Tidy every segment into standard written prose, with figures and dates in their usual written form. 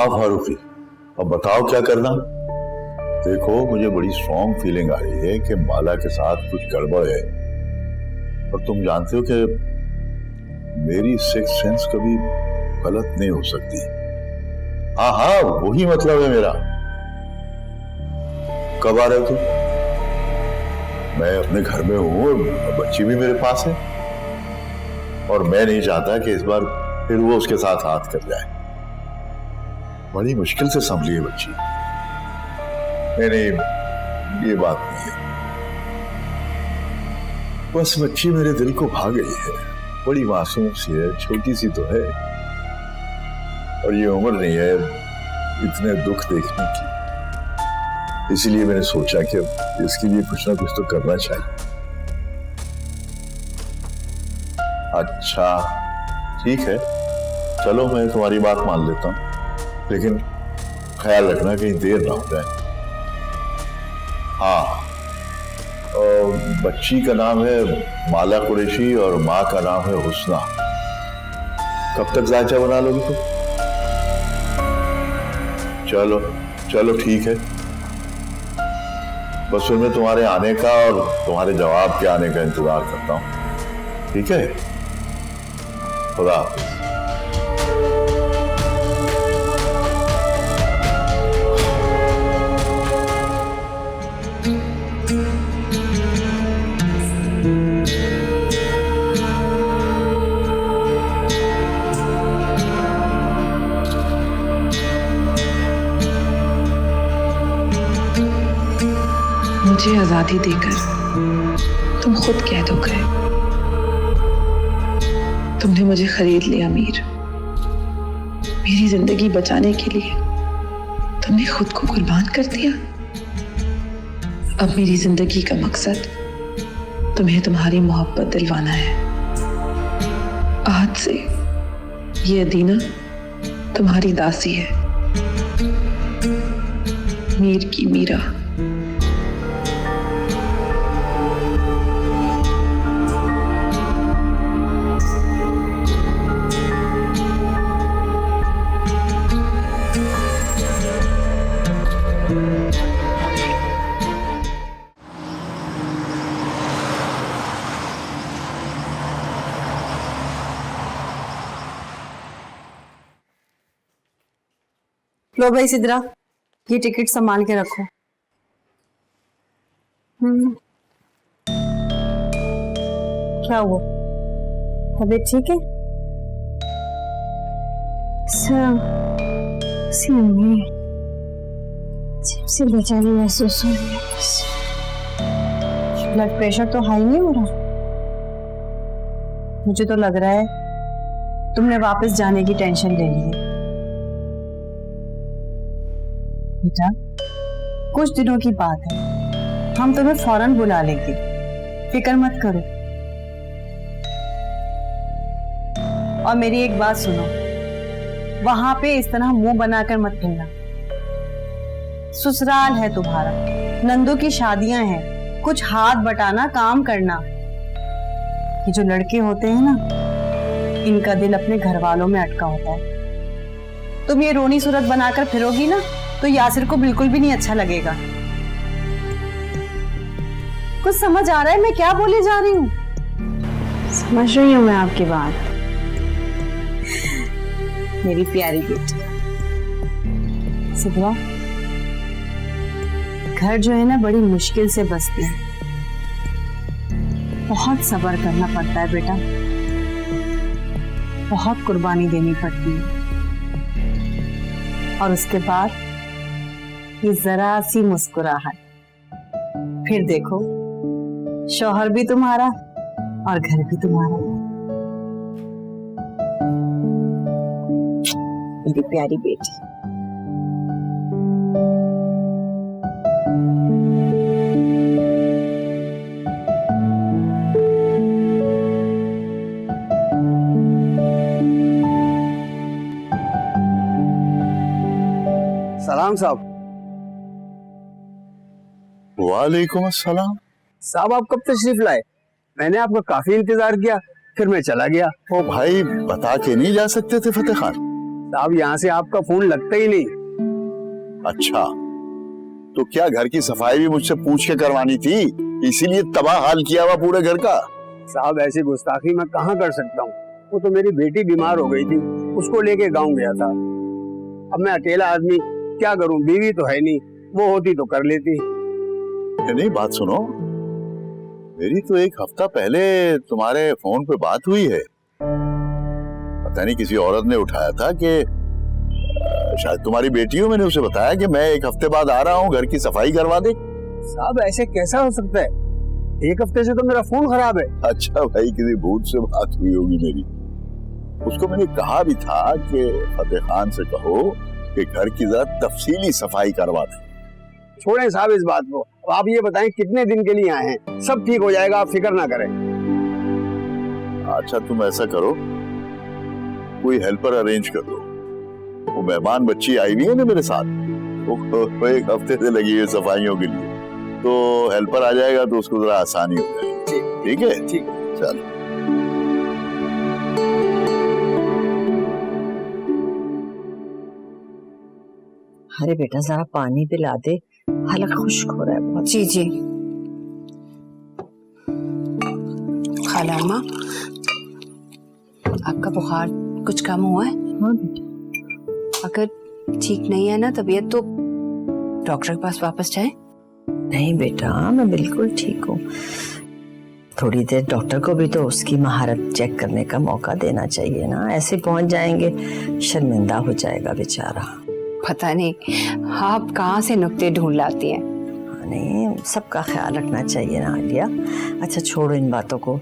हाँ फारूकी, अब बताओ क्या करना। देखो, मुझे बड़ी स्ट्रॉन्ग फीलिंग आ रही है कि माला के साथ कुछ गड़बड़ है, और तुम जानते हो कि मेरी सिक्स सेंस कभी गलत नहीं हो सकती। हाँ हाँ, वही मतलब है मेरा। कब आ रहे हो तुम? मैं अपने घर में हूं और बच्ची भी मेरे पास है, और मैं नहीं चाहता कि इस बार फिर वो उसके साथ हाथ कर जाए। बड़ी मुश्किल से संभली है बच्ची। नहीं नहीं, ये बात नहीं है। बस बच्ची मेरे दिल को भा गई है। बड़ी मासूम सी है, छोटी सी तो है, और ये उम्र नहीं है इतने दुख देखने की। इसीलिए मैंने सोचा कि इसके लिए कुछ ना कुछ तो करना चाहिए। अच्छा ठीक है, चलो मैं तुम्हारी बात मान लेता हूँ, लेकिन ख्याल रखना कहीं देर ना हो जाए। हाँ, और बच्ची का नाम है माला कुरैशी और माँ का नाम है हुस्ना। कब तक जायचा बना लोगी तुम? चलो चलो ठीक है, बस फिर मैं तुम्हारे आने का और तुम्हारे जवाब के आने का इंतजार करता हूँ। ठीक है, खुदा हाफिज। मुझे आजादी देकर तुम खुद कह दो गए, तुमने मुझे खरीद लिया मीर। मेरी जिंदगी बचाने के लिए तुमने खुद को कुर्बान कर दिया। अब मेरी जिंदगी का मकसद तुम्हें तुम्हारी मोहब्बत दिलवाना है। आज से ये अदीना तुम्हारी दासी है, मीर की मीरा। लो भाई सिद्रा, ये टिकट संभाल के रखो। क्या हुआ, तबीयत ठीक है? से बेचैनी महसूस हो रही है। ब्लड प्रेशर तो हाई नहीं हो रहा? मुझे तो लग रहा है तुमने वापस जाने की टेंशन ले ली है। बेटा, कुछ दिनों की बात है, हम तुम्हें फौरन बुला लेंगे, फिक्र मत करो। और मेरी एक बात सुनो, वहां पे इस तरह मुंह बनाकर मत फिरना। ससुराल है तुम्हारा, नंदू की शादियां हैं, कुछ हाथ बटाना, काम करना। ये जो लड़के होते हैं ना, इनका दिल अपने घर वालों में अटका होता है। तुम ये रोनी सूरत बनाकर फिरोगी ना, तो यासिर को बिल्कुल भी नहीं अच्छा लगेगा। कुछ समझ आ रहा है मैं क्या बोले जा रही हूँ? समझ रही हूँ मैं आपकी बात, मेरी प्यारी बेटी। सिद्रा, घर जो है ना बड़ी मुश्किल से बसते हैं, बहुत सब्र करना पड़ता है बेटा, बहुत कुर्बानी देनी पड़ती है, और उसके बाद ये जरा सी मुस्कुराहट, फिर देखो शौहर भी तुम्हारा और घर भी तुम्हारा। मेरी प्यारी बेटी। सलाम साहब। वालेकुम अस्सलाम। साहब आप कब तशरीफ लाए? मैंने आपका काफी इंतजार किया, फिर मैं चला गया। ओ भाई, बता के नहीं जा सकते थे फतेह खान? साहब यहाँ से आपका फोन लगता ही नहीं। अच्छा, तो क्या घर की सफाई भी मुझसे पूछ के करवानी थी, इसीलिए तबाह हाल किया हुआ पूरे घर का? साहब ऐसी गुस्ताखी मैं कहाँ कर सकता हूँ? वो तो मेरी बेटी बीमार हो गई थी, उसको लेके गाँव गया था। अब मैं अकेला आदमी क्या करूँ, बीवी तो है नहीं, वो होती तो कर लेती। नहीं, बात सुनो, मेरी तो एक हफ्ता पहले तुम्हारे फोन पे बात हुई है। पता नहीं किसी औरत ने उठाया था कि शायद तुम्हारी बेटी हो। मैंने उसे बताया कि मैं एक हफ्ते बाद आ रहा हूँ, घर की सफाई करवा दे। साहब ऐसे कैसा हो सकता है? एक हफ्ते से तो मेरा फोन खराब है। अच्छा भाई, किसी भूत से बात हुई होगी मेरी। उसको मैंने कहा भी था कि फतेह खान से कहो कि घर की जरा तफसीली सफाई करवा दे। छोड़ें साहब इस बात को, अब आप ये बताएं कितने दिन के लिए आए हैं? सब ठीक हो जाएगा, आप फिक्र ना करें। अच्छा, तुम ऐसा करो, कोई हेल्पर अरेंज कर दो। वो मेहमान बच्ची आई हुई है ना मेरे साथ, वो एक हफ्ते से लगी है सफाइयों के लिए, तो हेल्पर आ जाएगा तो उसको जरा आसानी हो जाएगी। ठीक है? ठीक। चलो। अरे बेटा जरा पानी पिला दे, हलक खुश्क हो रहा है बहुत। जी जी। खाला अम्मा, आपका बुखार कुछ कम हुआ है? हाँ बेटा। अगर ठीक नहीं है ना तबीयत, तो डॉक्टर के पास वापस जाए। नहीं बेटा, मैं बिल्कुल ठीक हूँ। थोड़ी देर डॉक्टर को भी तो उसकी महारत चेक करने का मौका देना चाहिए ना। ऐसे पहुंच जाएंगे, शर्मिंदा हो जाएगा बेचारा। पता नहीं आप कहाँ से नुक्ते ढूंढ लाती हैं। नहीं, सबका ख्याल रखना चाहिए ना आलिया। अच्छा छोड़ो इन बातों को,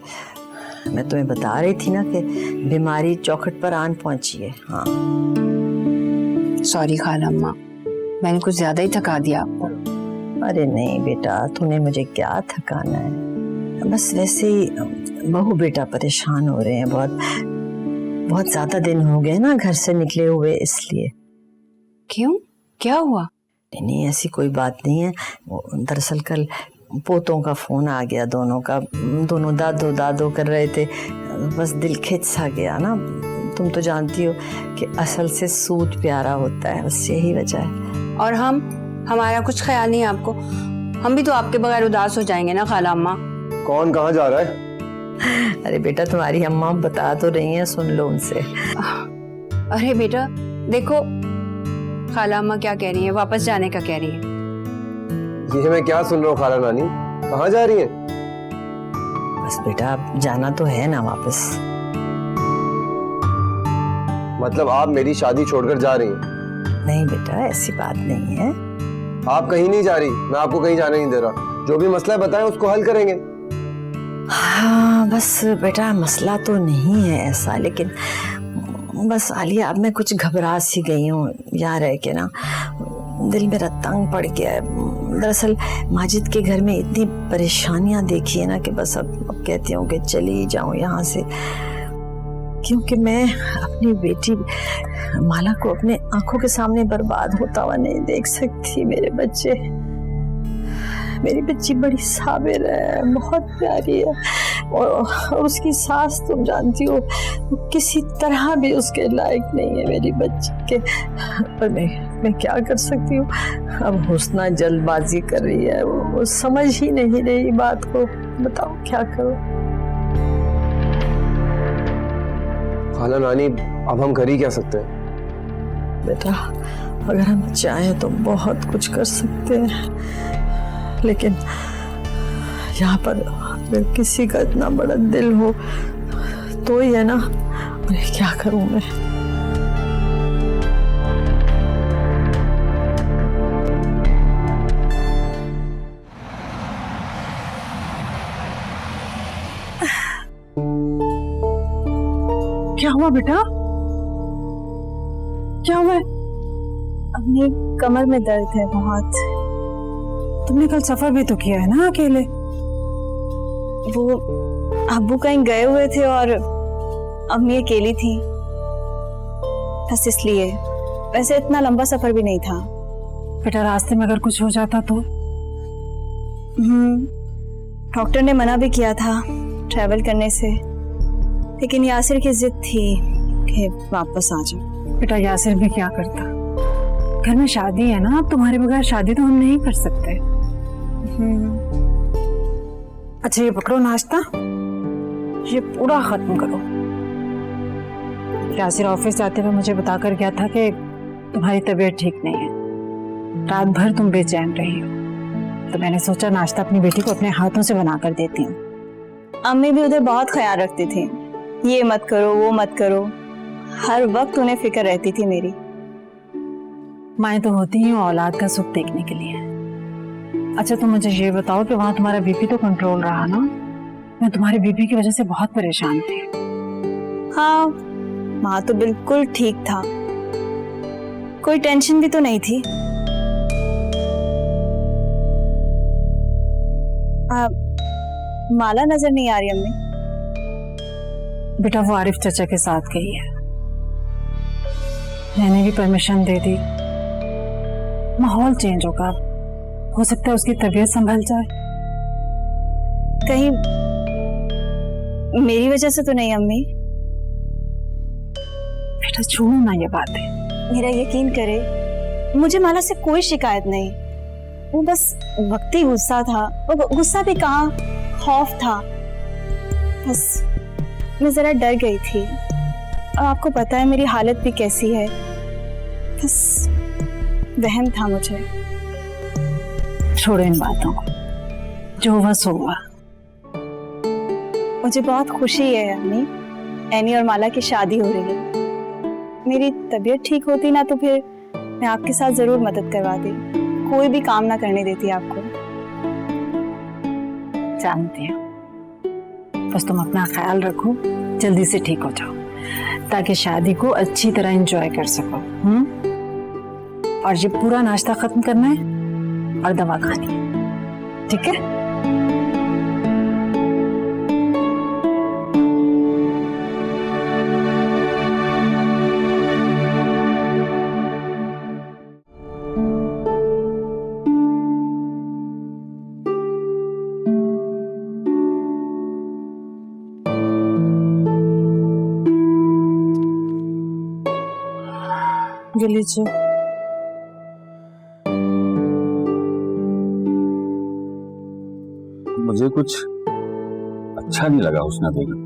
मैं तुम्हें बता रही थी ना कि बीमारी चौखट पर आन पहुंची है। हाँ सॉरी खाला अम्मा, मैंने कुछ ज्यादा ही थका दिया आपको। अरे नहीं बेटा, तूने मुझे क्या थकाना है, बस वैसे ही बहू बेटा परेशान हो रहे हैं। बहुत ज्यादा दिन हो गए ना घर से निकले हुए, इसलिए। क्यों, क्या हुआ? नहीं ऐसी कोई बात नहीं है। दरअसल कल पोतों का फोन आ गया, दोनों दादो दादो कर रहे थे, बस दिल खिंच सा गया ना। तुम तो जानती हो कि असल से सूद प्यारा होता है, बस यही वजह है। और हमारा कुछ ख्याल नहीं है आपको? हम भी तो आपके बगैर उदास हो जाएंगे ना खाला अम्मा। कौन कहाँ जा रहा है? अरे बेटा, तुम्हारी अम्मा बता तो रही हैं, सुन लो उनसे। अरे बेटा देखो, खाला अम्मा क्या कह रही है, वापस जाने का कह रही है। ये मैं क्या सुन रहा हूँ खाला नानी, कहाँ जा रही है? बस बेटा अब जाना तो है ना वापस। मतलब आप मेरी शादी छोड़कर जा रही हैं? नहीं बेटा, ऐसी बात नहीं है। आप कहीं नहीं जा रही, मैं आपको कहीं जाने नहीं दे रहा। जो भी मसला है बताएं, उसको हल करेंगे। हाँ बस बेटा, मसला तो नहीं है ऐसा, लेकिन बस आलिया अब मैं कुछ घबरा सी गई हूँ यहाँ रह के ना। दिल मेरा तंग पड़ गया है। दरअसल माजिद के घर में इतनी परेशानियां देखी है ना कि बस अब कहती हूँ कि चली जाऊँ यहाँ से, क्योंकि मैं अपनी बेटी माला को अपने आंखों के सामने बर्बाद होता हुआ नहीं देख सकती। मेरी बच्ची बड़ी साबिर है, बहुत प्यारी है, और उसकी सास तुम जानती हो, किसी तरह भी उसके लायक नहीं है मेरी बच्ची के। पर मैं क्या कर सकती हूँ? अब हुस्ना जल्दबाजी कर रही है, वो समझ ही नहीं रही बात को। बताओ क्या करो? खाला नानी, अब हम कर ही क्या सकते हैं? बेटा अगर हम चाहें तो बहुत कुछ कर सकते हैं, लेकिन यहाँ पर अगर किसी का इतना बड़ा दिल हो तो ही है ना। अरे क्या करूं मैं? क्या हुआ बेटा, क्या हुआ? अपनी कमर में दर्द है बहुत। तुमने कल सफर भी तो किया है ना अकेले? वो अब्बू कहीं गए हुए थे और अम्मी अकेली थी, बस इसलिए। वैसे इतना लंबा सफर भी नहीं था। बेटा रास्ते में अगर कुछ हो जाता तो? डॉक्टर ने मना भी किया था ट्रैवल करने से, लेकिन यासिर की जिद थी कि वापस आ जाओ। बेटा यासिर भी क्या करता, घर में शादी है ना, अब तुम्हारे बगैर शादी तो हम नहीं कर सकते। अच्छा ये पकड़ो नाश्ता, ये पूरा खत्म करो। यासिर ऑफिस जाते हुए मुझे बताकर गया था कि तुम्हारी तबीयत ठीक नहीं है, रात भर तुम बेचैन रही हो, तो मैंने सोचा नाश्ता अपनी बेटी को अपने हाथों से बना कर देती हूँ। अम्मी भी उधर बहुत ख्याल रखती थी, ये मत करो वो मत करो, हर वक्त उन्हें फिक्र रहती थी मेरी। माएँ तो होती ही औलाद का सुख देखने के लिए। अच्छा तुम मुझे ये बताओ कि वहां तुम्हारा बीपी तो कंट्रोल रहा ना? मैं तुम्हारे बीपी की वजह से बहुत परेशान थी। हाँ वहाँ तो बिल्कुल ठीक था, कोई टेंशन भी तो नहीं थी। माला नजर नहीं आ रही अम्मी। बेटा वो आरिफ चाचा के साथ गई है, मैंने भी परमिशन दे दी। माहौल चेंज होगा, हो सकता है उसकी तबीयत संभल जाए। कहीं मेरी वजह से तो नहीं अम्मी? बेटा छोड़ो ना ये बातें। मेरा यकीन करे, मुझे माला से कोई शिकायत नहीं, वो बस वक्ती गुस्सा था। वो गुस्सा भी कहाँ, खौफ था। बस मैं जरा डर गई थी, और आपको पता है मेरी हालत भी कैसी है, बस वहम था मुझे। छोड़ो इन बातों को, जो हुआ सो हुआ। मुझे बहुत खुशी है अम्मी, एनी और माला की शादी हो रही है। मेरी तबीयत ठीक होती ना तो फिर मैं आपके साथ जरूर मदद करवाती, कोई भी काम ना करने देती आपको। जानती हूँ, बस तुम अपना ख्याल रखो, जल्दी से ठीक हो जाओ ताकि शादी को अच्छी तरह एंजॉय कर सको। और ये पूरा नाश्ता खत्म करना है और दवा खानी है, ठीक है? ये लीजिए। मुझे कुछ अच्छा नहीं लगा हुस्ना बेगम।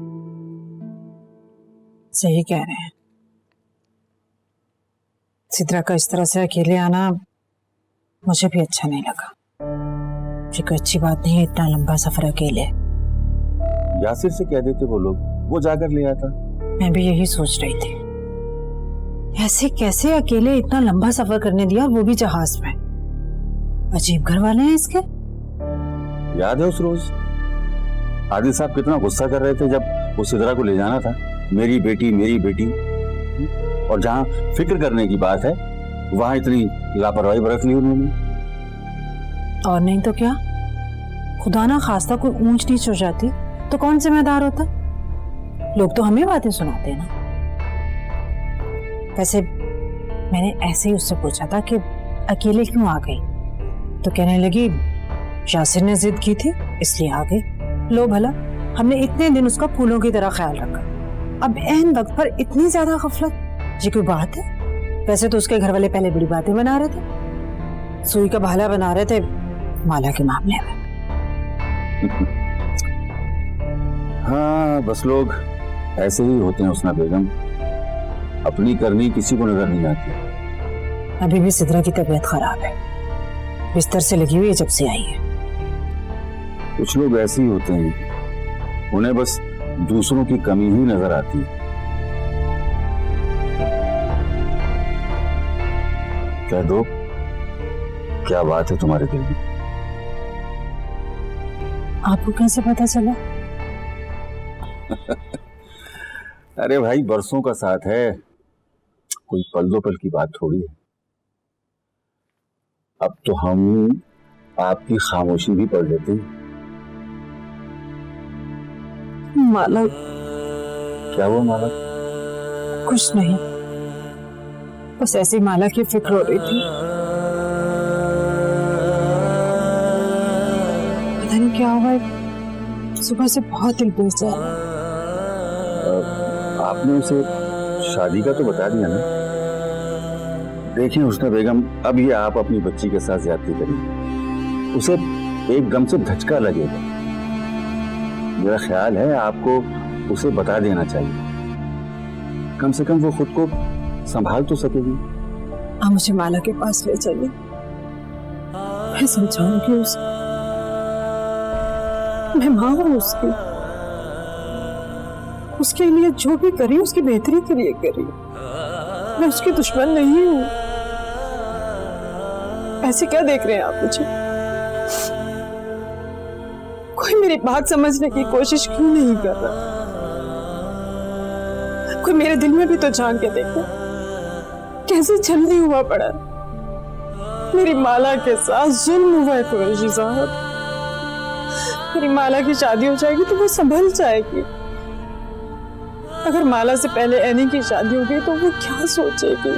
सही कह रहे हैं, सिद्रा का इस तरह से अकेले आना मुझे भी अच्छा नहीं लगा। ये कोई अच्छी बात नहीं है, इतना लंबा सफर अकेले। यासिर से कह देते वो लोग, वो जाकर ले आता। मैं भी यही सोच रही थी, ऐसे कैसे अकेले इतना लंबा सफर करने दिया, वो भी जहाज में। अजीब घर वाले हैं इसके। याद है उस रोज आदिल साहब कितना गुस्सा कर रहे थे जब वो सिद्रा को ले जाना था, मेरी बेटी मेरी बेटी, और जहां फिक्र करने की बात है वहां इतनी लापरवाही बरत ली उन्होंने। और नहीं तो क्या, खुदा ना खास्ता कोई ऊंच नीच हो जाती तो कौन जिम्मेदार होता? लोग तो हमें बातें सुनाते हैं ना। वैसे मैंने ऐसे ही उससे पूछा था कि अकेले क्यों आ गई, तो कहने लगी यासिर ने जिद की थी इसलिए आ गई। लो भला, हमने इतने दिन उसका फूलों की तरह ख्याल रखा, अब ऐन वक्त पर इतनी ज्यादा गफलत, ये कोई बात है? वैसे तो उसके घर वाले पहले बड़ी बातें बना रहे थे, सुई का भाला बना रहे थे माला के मामले में। हाँ बस लोग ऐसे ही होते हैं हुस्ना बेगम, अपनी करनी किसी को नजर नहीं आती। अभी भी सिद्रा की तबीयत खराब है, बिस्तर से लगी हुई है जब से आई है। कुछ लोग ऐसे ही होते हैं, उन्हें बस दूसरों की कमी ही नजर आती है। कह दो क्या बात है तुम्हारे दिल में? आपको कैसे पता चला? अरे भाई बरसों का साथ है, कोई पल दो पल की बात थोड़ी है। अब तो हम आपकी खामोशी भी पढ़ लेते हैं। माला। क्या हुआ माला? कुछ नहीं, बस ऐसी माला की फिक्र हो रही थी। पता नहीं क्या हुआ, सुबह से बहुत दिल बेच रहा है। आपने उसे शादी का तो बता दिया ना? देखिए हुस्ना बेगम, अब ये आप अपनी बच्ची के साथ ज्यादती करिए, उसे एकदम से धचका लगेगा। मेरा ख्याल है आपको उसे बता देना चाहिए, कम से कम वो खुद को संभाल तो सकेगी। आप मुझे माला के पास ले चलिए, मैं समझाऊंगी उसे, मैं माँ हूँ उसकी, उसके लिए जो भी करी उसकी बेहतरी के लिए करी, मैं उसकी दुश्मन नहीं हूँ। ऐसे क्या देख रहे हैं आप मुझे? कोई मेरी बात समझने की कोशिश क्यों नहीं कर रहा? कोई मेरे दिल में भी तो झांक के देखे, कैसे जल्दी हुआ पड़ा। मेरी माला के साथ जुल्म हुआ है कुरैशी साहब। मेरी माला की शादी हो जाएगी तो वो संभल जाएगी। अगर माला से पहले एनी की शादी हो गई तो वो क्या सोचेगी?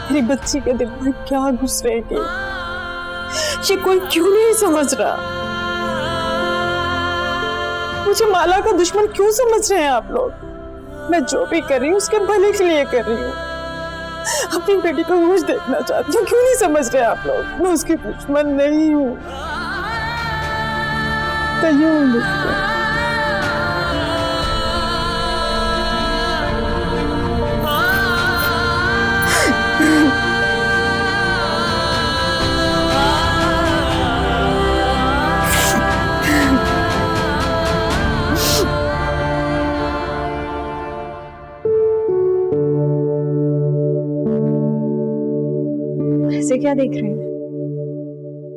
मेरी बच्ची के दिल में क्या गुजरेगी? ये कोई क्यों नहीं समझ रहा? मुझे माला का दुश्मन क्यों समझ रहे हैं आप लोग? मैं जो भी कर रही हूँ उसके भले के लिए कर रही हूँ, अपनी बेटी को खुश देखना चाहती हूँ। क्यों नहीं समझ रहे आप लोग? मैं उसकी दुश्मन नहीं हूँ। ऐसे क्या देख रहे हैं?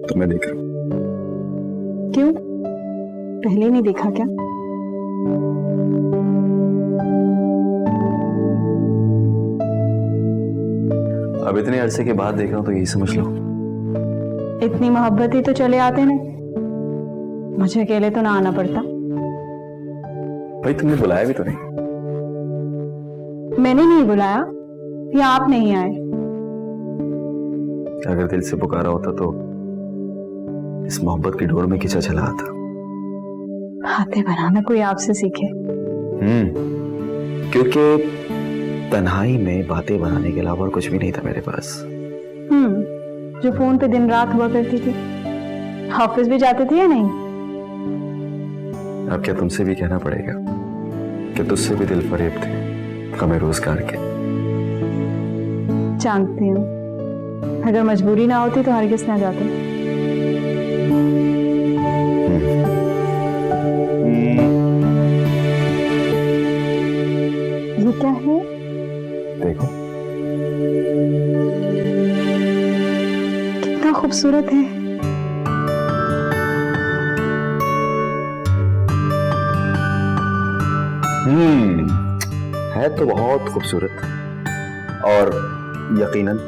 तुम्हें देख रहा हूँ। क्यों? पहले नहीं देखा क्या? अब इतने अरसे के बाद देख रहा हूं तो यही समझ लो। इतनी मोहब्बत ही तो चले आते ना, मुझे अकेले तो ना आना पड़ता। भाई तुमने बुलाया भी तो नहीं। मैंने नहीं बुलाया या आप नहीं आए? अगर दिल से पुकारा होता तो इस मोहब्बत की डोर में खींचा चला आता। बातें बनाना कोई आपसे सीखे। क्योंकि तन्हाई में बातें बनाने के अलावा और कुछ भी नहीं था मेरे पास। जो फोन पे दिन रात हुआ करती थी। ऑफिस भी जाते थे या नहीं? अब क्या तुमसे भी कहना पड़ेगा कि तुझसे भी दिल फरेब थे कमे रोजगार के। जानती हूँ, अगर मजबूरी ना होती तो हरगिज़ ना जाते। ये क्या है? देखो कितना खूबसूरत है। है तो बहुत खूबसूरत और यकीनन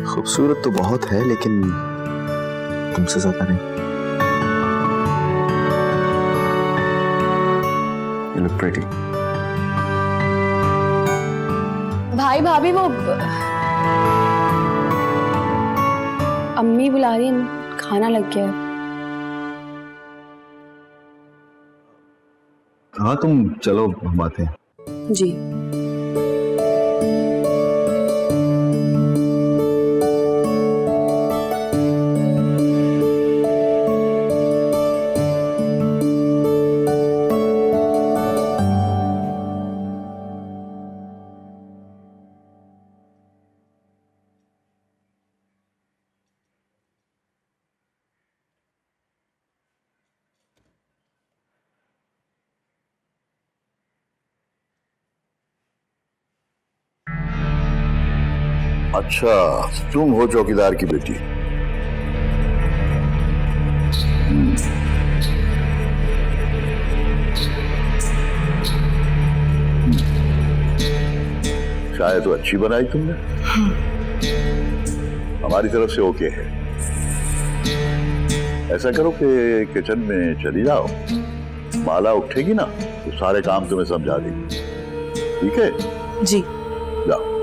खूबसूरत तो बहुत है, लेकिन तुमसे ज्यादा नहीं। You look pretty. भाई भाभी वो अम्मी बुला रही है, खाना लग गया है। हाँ तुम चलो हम आते हैं। जी अच्छा, तुम हो चौकीदार की बेटी। चाय तो अच्छी बनाई तुमने। हमारी तरफ से ओके है। ऐसा करो कि किचन में चली जाओ, माला उठेगी ना तो सारे काम तुम्हें समझा देगी। ठीक है? जी। जाओ।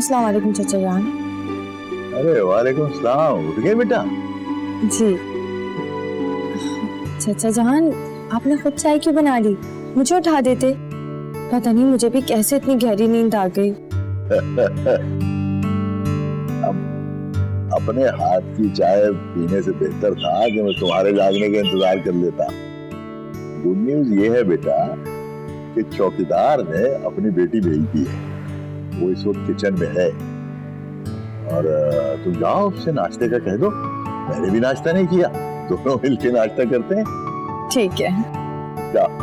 अस्सलाम वालेकुम चाचा जान। अरे वालेकुम सलाम, उठ गए बेटा? जी चाचा जान, आपने खुद चाय क्यों बना ली? मुझे उठा देते। पता नहीं मुझे भी कैसे इतनी गहरी नींद आ गई। अपने हाथ की चाय पीने से बेहतर था कि मैं तुम्हारे जागने का इंतजार कर लेता। गुड न्यूज ये है बेटा कि चौकीदार ने अपनी बेटी भेज दी है, वो इस वक्त किचन में है। और तुम जाओ उससे नाश्ते का कह दो, मैंने भी नाश्ता नहीं किया, दोनों मिलके नाश्ता करते हैं। ठीक है। जाओ।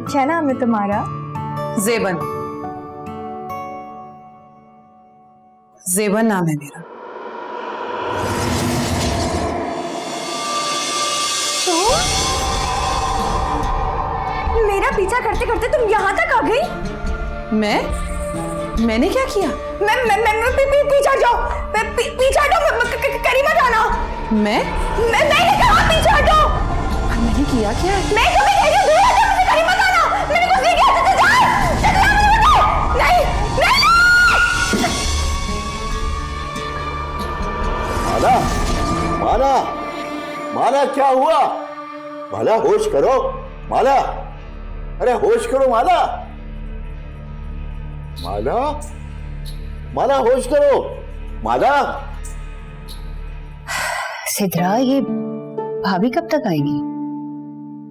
क्या नाम है तुम्हारा? जेबन, जेबन नाम है मेरा। तो मेरा पीछा करते करते तुम यहाँ तक आ गई? मैंने क्या किया? पीछा हटो, पीछा हटो, करीब मत आना। मैंने कहा पीछा हटो। मैंने किया क्या? मैं तुम्हें कह रही हूँ दूर हटो, मुझे करीब मत आना। मैंने कुछ नहीं किया, नहीं। माला, माला, माला क्या हुआ? माला होश करो, माला, अरे होश करो माला, माला, माला होश करो, माला। सिद्रा, ये भाभी कब तक आएगी?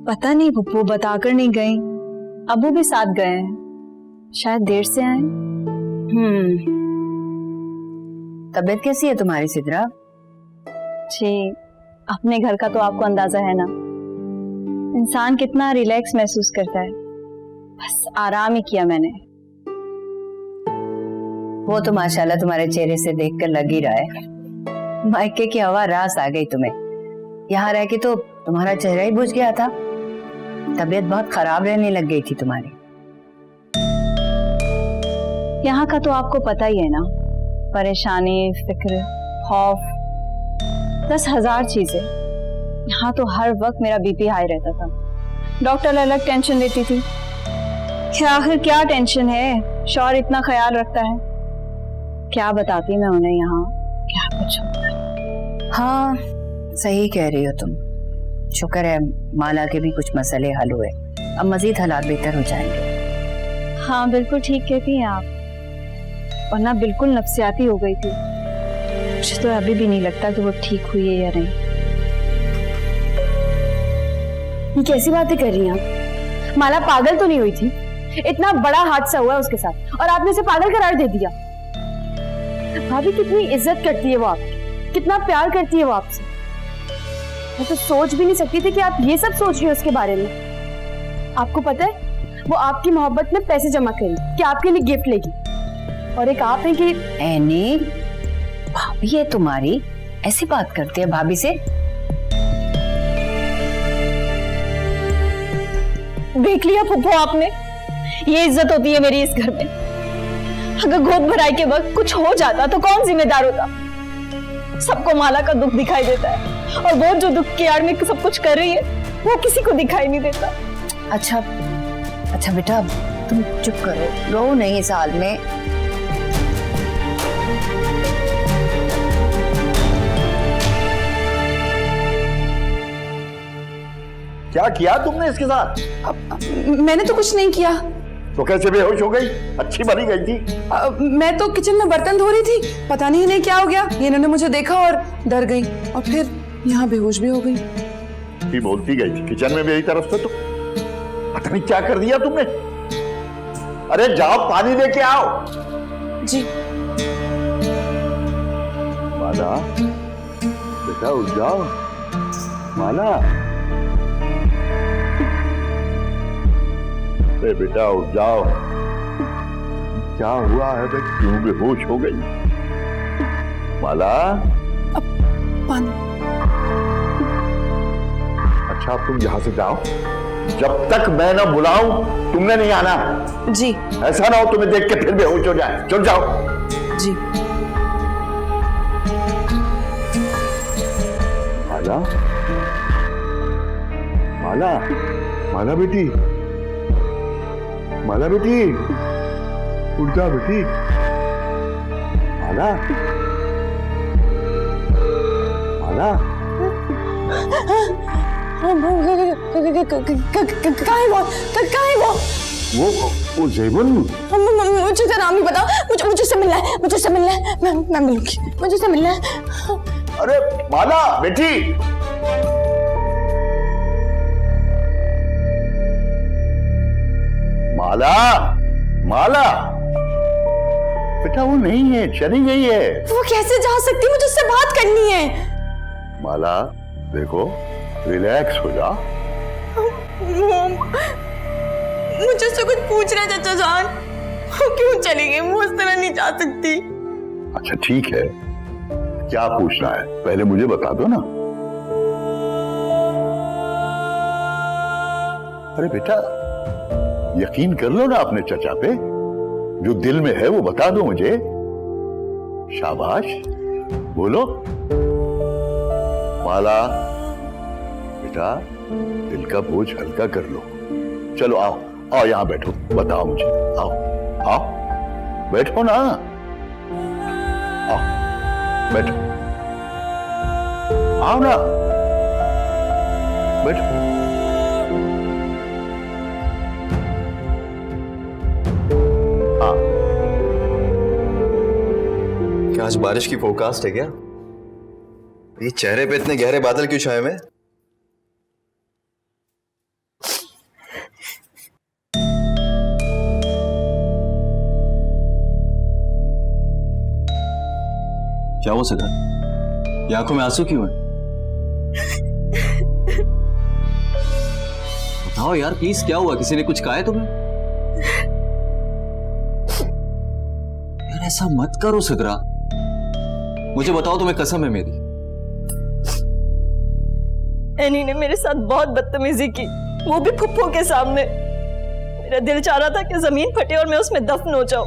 पता नहीं पप्पू, बताकर नहीं गई। अबू भी साथ गए हैं, शायद देर से आए। तबीयत कैसी है तुम्हारी सिद्रा? जी, अपने घर का तो आपको अंदाजा है ना, इंसान कितना रिलैक्स महसूस करता है। बस आराम ही किया मैंने। वो तो माशाल्लाह तुम्हारे चेहरे से देखकर लग ही रहा है। मायके की हवा रास आ गई तुम्हें। यहाँ रह के तो तुम्हारा चेहरा ही बुझ गया था। तबीयत बहुत खराब रहने लग गई थी तुम्हारी। यहाँ का तो आपको पता ही है ना, परेशानी, फिक्र, खौफ, 10,000 चीजें। यहाँ तो हर वक्त मेरा बीपी हाई रहता था। डॉक्टर अलग टेंशन लेती थी कि आखिर क्या टेंशन है, शौहर इतना ख्याल रखता है। क्या बताती मैं उन्हें यहाँ क्या कुछ होता है। हाँ, सही कह रही हो तुम। शुक्र है माला के भी कुछ मसले हल हुए, अब मजीद हालात बेहतर हो जाएंगे। हाँ बिल्कुल ठीक कहती हैं आप, वरना बिल्कुल नफसियाती हो गई थी। मुझे तो अभी भी नहीं लगता कि वो ठीक हुई है या नहीं। ये कैसी बातें कर रही हैं आप? माला पागल तो नहीं हुई थी? इतना बड़ा हादसा हुआ उसके साथ और आपने उसे पागल करार दे दिया। भाभी कितनी इज्जत करती है वो आपकी, कितना प्यार करती है वो आपसे। मैं तो सोच भी नहीं सकती थी कि आप ये सब सोच रही हो उसके बारे में। आपको पता है वो आपकी मोहब्बत में पैसे जमा करेगी कि आपके लिए गिफ्ट लेगी, और एक आप है कि एनी भाभी है तुम्हारी, ऐसी बात करती है भाभी से? देख लिया फुफ्फो आपने, ये इज्जत होती है मेरी इस घर में। अगर गोद भराई के वक्त कुछ हो जाता तो कौन जिम्मेदार होता? सबको माला का दुख दिखाई देता है, और वो जो दुख की आड़ में सब कुछ कर रही है वो किसी को दिखाई नहीं देता। अच्छा बेटा, तुम चुप करो, रो नहीं इस हाल में। क्या किया तुमने इसके साथ? मैंने तो कुछ नहीं किया। तो कैसे बेहोश हो गई? अच्छी बनी गई थी। मैं तो किचन में बर्तन धो रही थी, पता नहीं इन्हें क्या हो गया, इन्होंने मुझे देखा और डर गई, और फिर यहाँ बेहोश भी हो गई। भी बोलती गई थी किचन में मेरी तरफ से, तो पता नहीं क्या कर दिया तुमने। अरे जाओ पानी लेके आओ। जी। माला बेटा उठ जाओ, माला। अरे बेटा उठ जाओ, क्या हुआ है? क्यों बेहोश हो गई? माला पानी। अच्छा अब तुम यहां से जाओ, जब तक मैं ना बुलाऊं तुमने नहीं आना। जी। ऐसा ना हो तुम्हें देख के फिर बेहोश हो जाए। चल जाओ। जी। माला, माला, माला बेटी, माला बेटी, उठ जा बेटी। माला, माला, वो ज़ैबुन। मुझे तो नाम नहीं पता। मुझे उससे मिलना है, मुझे उससे मिलना है। मैं मिलूंगी, मुझे उससे मिलना है। अरे माला बेटी, माला, माला बेटा वो नहीं है, चली गई है। वो कैसे जा सकती? मुझे उससे बात करनी है। माला देखो, रिलैक्स हो जा। मुझे उससे कुछ पूछ रहे चाचा जान। वो क्यों चली गई? मैं उस तरह नहीं जा सकती। अच्छा ठीक है, क्या पूछना है पहले मुझे बता दो ना। अरे बेटा यकीन कर लो ना अपने चचा पे, जो दिल में है वो बता दो मुझे। शाबाश, बोलो। माला बेटा दिल का बोझ हल्का कर लो। चलो आओ, आओ यहां बैठो, बताओ मुझे। आओ आओ बैठो ना, आओ बैठो, आओ ना बैठो। हाँ क्या आज बारिश की फोरकास्ट है क्या? ये चेहरे पे इतने गहरे बादल क्यों छाए हुए? क्या हो सका? ये आंखों में आंसू क्यों है? बताओ यार प्लीज, क्या हुआ? किसी ने कुछ कहा है तुम्हें? यार ऐसा मत करो सिद्रा, मुझे बताओ, तुम्हें कसम है मेरी। एनी ने मेरे साथ बहुत बदतमीजी की, वो भी फुप्पो के सामने। मेरा दिल चाह रहा था कि जमीन फटे और मैं उसमें दफन हो जाऊं।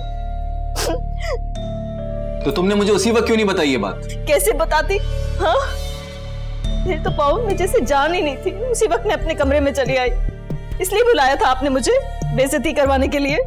तो तुमने मुझे उसी वक्त क्यों नहीं बताई ये बात? कैसे बताती? हाँ, मेरे तो पाँव में जैसे जान ही नहीं थी। उसी वक्त मैं अपने कमरे में चली आई, इसलिए बुलाया था आपने मुझे बेइज्जती करवाने के लिए।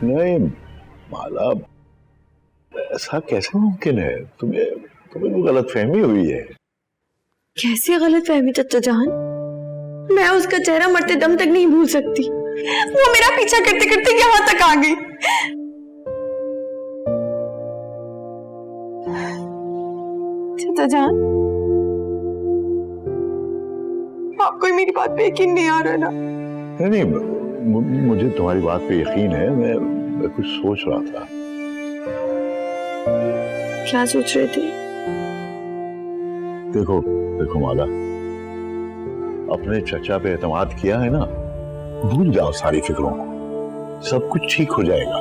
नहीं माला, ऐसा कैसे मुमकिन है? तुम्हें वो गलतफहमी हुई है। कैसी गलतफहमी चाचा जान? मैं उसका चेहरा मरते दम तक नहीं भूल सकती। वो मेरा पीछा करते करते यहाँ तक आ गई। चाचा जान, आपको मेरी बात पे यकीन नहीं आ रहा ना? नहीं, मुझे तुम्हारी बात पे यकीन है। मैं कुछ सोच रहा था। क्या सोच रहे थे? देखो देखो माला, अपने चचा पे एतमाद किया है ना, भूल जाओ सारी फिक्रों को, सब कुछ ठीक हो जाएगा।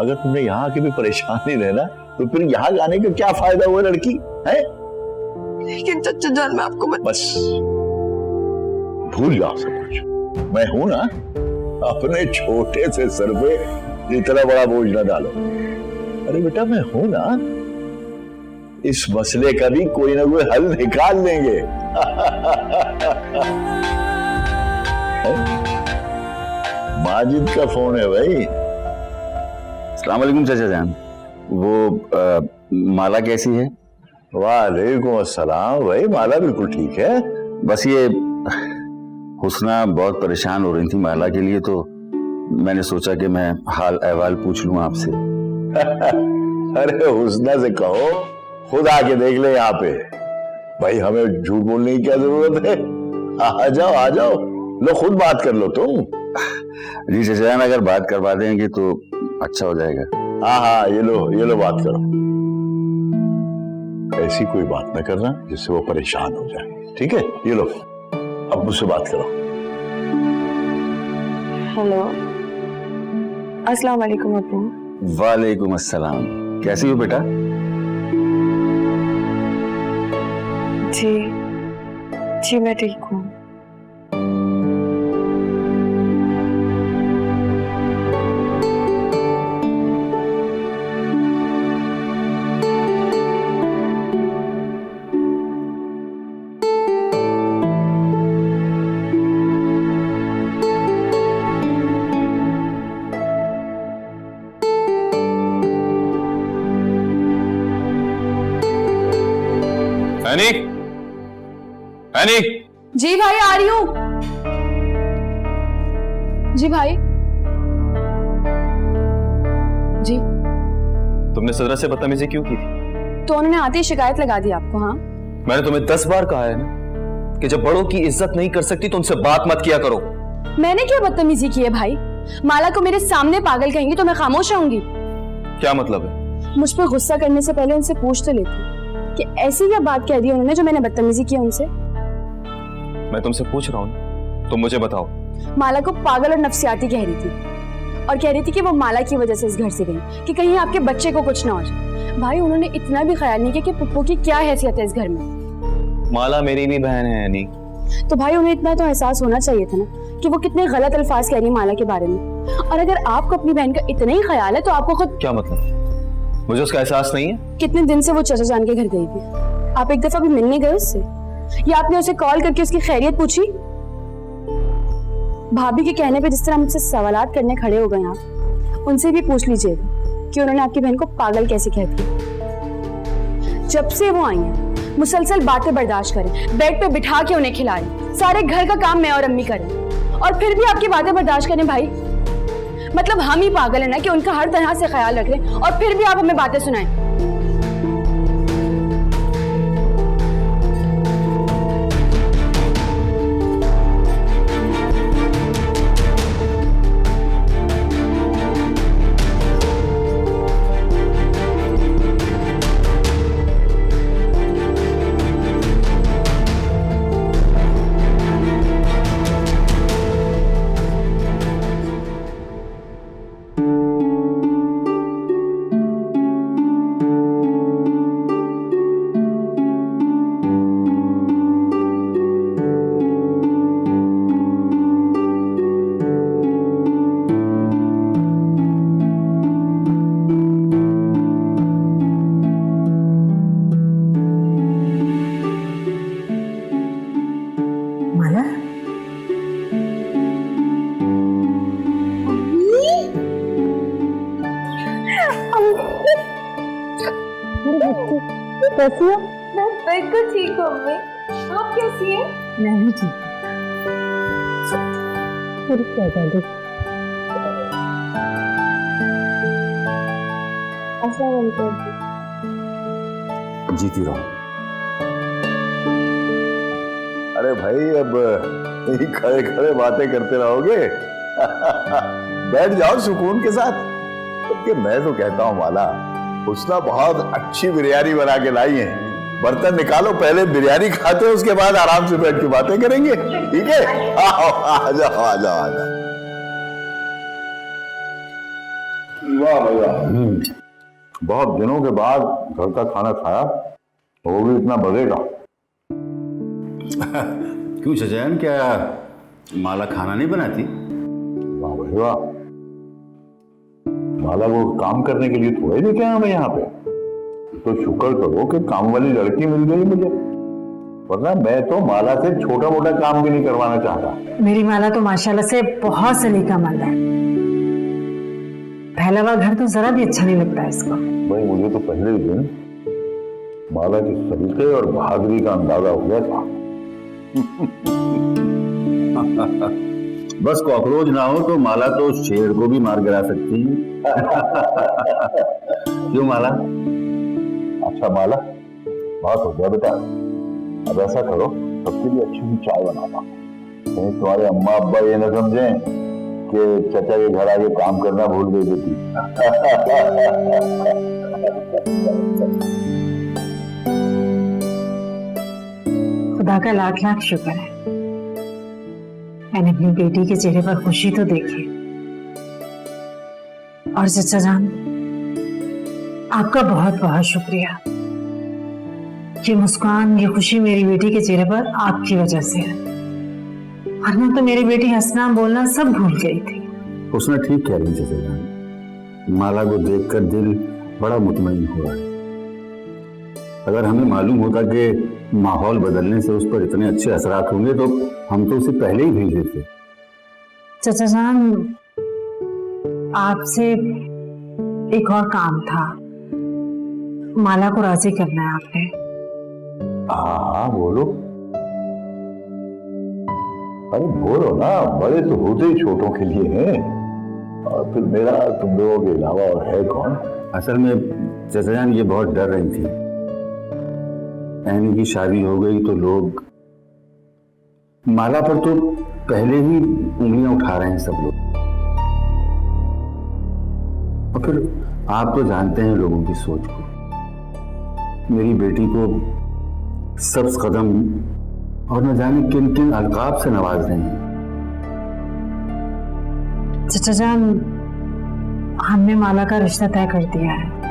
अगर तुमने यहाँ आके भी परेशान नहीं रहना तो फिर यहाँ जाने का क्या फायदा हुआ लड़की है? लेकिन चचा जान मैं आपको बस भूल जाओ सब कुछ। मैं हूं ना, अपने छोटे से सर पे इतना बड़ा बोझ ना डालो। अरे बेटा मैं हूं ना, इस मसले का भी कोई ना कोई हल निकाल देंगे। माजिद का फोन है भाई। अस्सलाम वालेकुम चाचा जान, वो माला कैसी है? वालेकुम अस्सलाम भाई, माला बिल्कुल ठीक है। बस ये हुस्ना बहुत परेशान हो रही थी माला के लिए, तो मैंने सोचा कि मैं हाल अहवाल पूछ लूं आपसे। अरे हुस्ना से कहो खुद आके देख ले यहाँ पे, भाई हमें झूठ बोलने की क्या जरूरत है। आ जाओ आ जाओ, लो खुद बात कर लो तुम। जी चाचा जान, अगर बात करवा देंगे तो अच्छा हो जाएगा। हाँ हाँ, ये लो बात करो। ऐसी कोई बात न करना जिससे वो परेशान हो जाए, ठीक है? ये लो, अब मुझसे बात करो। हेलो, अस्सलाम वालेकुम अब्बू। वालेकुम अस्सलाम। कैसी हो बेटा? जी जी मैं ठीक हूँ। हैनी, हैनी। जी भाई आ रही हूँ। जी भाई। जी। तुमने सिदरा से बदतमीजी क्यों की थी? तो उन्होंने आते ही शिकायत लगा दी आपको? हाँ, मैंने तुम्हें 10 बार कहा है ना कि जब बड़ों की इज्जत नहीं कर सकती तो उनसे बात मत किया करो। मैंने क्या बदतमीजी की है भाई? माला को मेरे सामने पागल कहेंगी तो मैं खामोश रहूंगी? क्या मतलब है? मुझ पर गुस्सा करने से पहले उनसे पूछ तो लेती कि ऐसी क्या बात कह दी उन्होंने जो मैंने बदतमीजी की उनसे। मैं तुमसे पूछ रहा हूँ, तुम मुझे बताओ। माला को पागल और नफसियाती कह रही थी और कह रही थी कि वो माला की वजह से इस घर से गई कि कहीं आपके बच्चे को कुछ ना हो जाए। भाई उन्होंने इतना भी ख्याल नहीं किया कि पुप्पो की क्या हैसियत है इस घर में। माला मेरी भी बहन है नहीं। तो भाई उन्हें इतना तो एहसास होना चाहिए था ना कि वो कितने गलत अल्फाज कह रही है माला के बारे में। और अगर आपको अपनी बहन का इतना ही ख्याल है तो आपको खुद। क्या मतलब? मुझे उसका एहसास नहीं है? कितने दिन से वो चाचा जान के घर गई थी, आप एक दफा भी मिलने गए उससे? या आपने उसे कॉल करके उसकी खैरियत पूछी? भाभी के कहने पे जिस तरह मुझसे सवालात करने खड़े हो गए आप, उनसे भी पूछ लीजिएगा कि उन्होंने आपकी बहन को पागल कैसे कह दिया। जब से वो आई हैं मुसलसल बातें बर्दाश्त करें, बेड पे बिठा के उन्हें खिलाएं, सारे घर का काम मैं और अम्मी करें, और फिर भी आपकी बातें बर्दाश्त करें। भाई मतलब हम ही पागल है ना कि उनका हर तरह से ख्याल रख रहे हैं और फिर भी आप हमें बातें सुनाएं। कैसी हो? मैं बिल्कुल ठीक हूँ अम्मी, आप कैसी हैं? मैं भी ठीक हूँ। अस्सलाम वालेकुम। जीती रहो। अरे भाई अब यही खड़े खड़े बातें करते रहोगे? बैठ जाओ सुकून के साथ। क्योंकि मैं तो कहता हूँ माला, हुस्ना बहुत अच्छी बिरयानी बना के लाई है। बर्तन निकालो, पहले बिरयानी खाते हैं, उसके बाद आराम से बैठ के बातें करेंगे, ठीक है? आओ, आ जाओ आ जाओ आ जाओ। वाह भाई वाह, बहुत दिनों के बाद घर का खाना खाया, वो भी इतना बढ़ेगा। क्यों सजन, क्या माला खाना नहीं बनाती? वाह भाई वाह, माला को काम करने के लिए थोड़े लेके आया मैं यहाँ पे। तो शुक्र करो कि काम वाली लड़की मिल गई मुझे, वरना मैं तो माला से छोटा मोटा काम भी नहीं करवाना चाहता। मेरी माला तो माशाल्लाह से बहुत सलीकामंद है। पहला वाला घर तो जरा भी अच्छा नहीं लगता इसको। भाई मुझे तो पहले ही दिन माला के सलीके और बहादुरी का अंदाजा हो गया था। बस कॉकरोच ना हो तो माला तो शेर को भी मार गिरा सकती है। क्यों माला? अच्छा माला, बात हो गया बेटा, अब ऐसा करो, सबके लिए अच्छी सी चाय बनाना, कहीं तुम्हारे अम्मा अब्बा ये न समझें कि चाचा के घर आके काम करना भूल गई बेटी। खुदा का लाख लाख शुक्र है, मैंने अपनी बेटी के चेहरे पर खुशी तो देखी। और चचा जान, आपका बहुत बहुत शुक्रिया। ये मुस्कान, ये खुशी मेरी बेटी के चेहरे पर आपकी वजह से है, वरना तो मेरी बेटी हंसना बोलना सब भूल गई थी। उसने ठीक कह रही चचा जान, माला को देखकर दिल बड़ा मुतमईन हुआ है। अगर हमें मालूम होता कि माहौल बदलने से उस पर इतने अच्छे असरात होंगे तो हम तो उसे पहले ही भेज देते। चचा जान, आपसे एक और काम था, माला को राजी करना है आपने। हाँ बोलो। अरे बोलो ना, बड़े तो होते ही छोटों के लिए हैं, और फिर मेरा तुम लोगों के अलावा और है कौन। असल में चचा जान ये बहुत डर रही थी, एनी की शादी हो गई तो लोग माला पर तो पहले ही उंगलियां उठा रहे हैं सब लोग। और फिर आप तो जानते हैं लोगों की सोच को। मेरी बेटी को सब्ज कदम और न जाने किन किन अलकाब से नवाज रहे हैं। चचा जान, हमने माला का रिश्ता तय कर दिया है।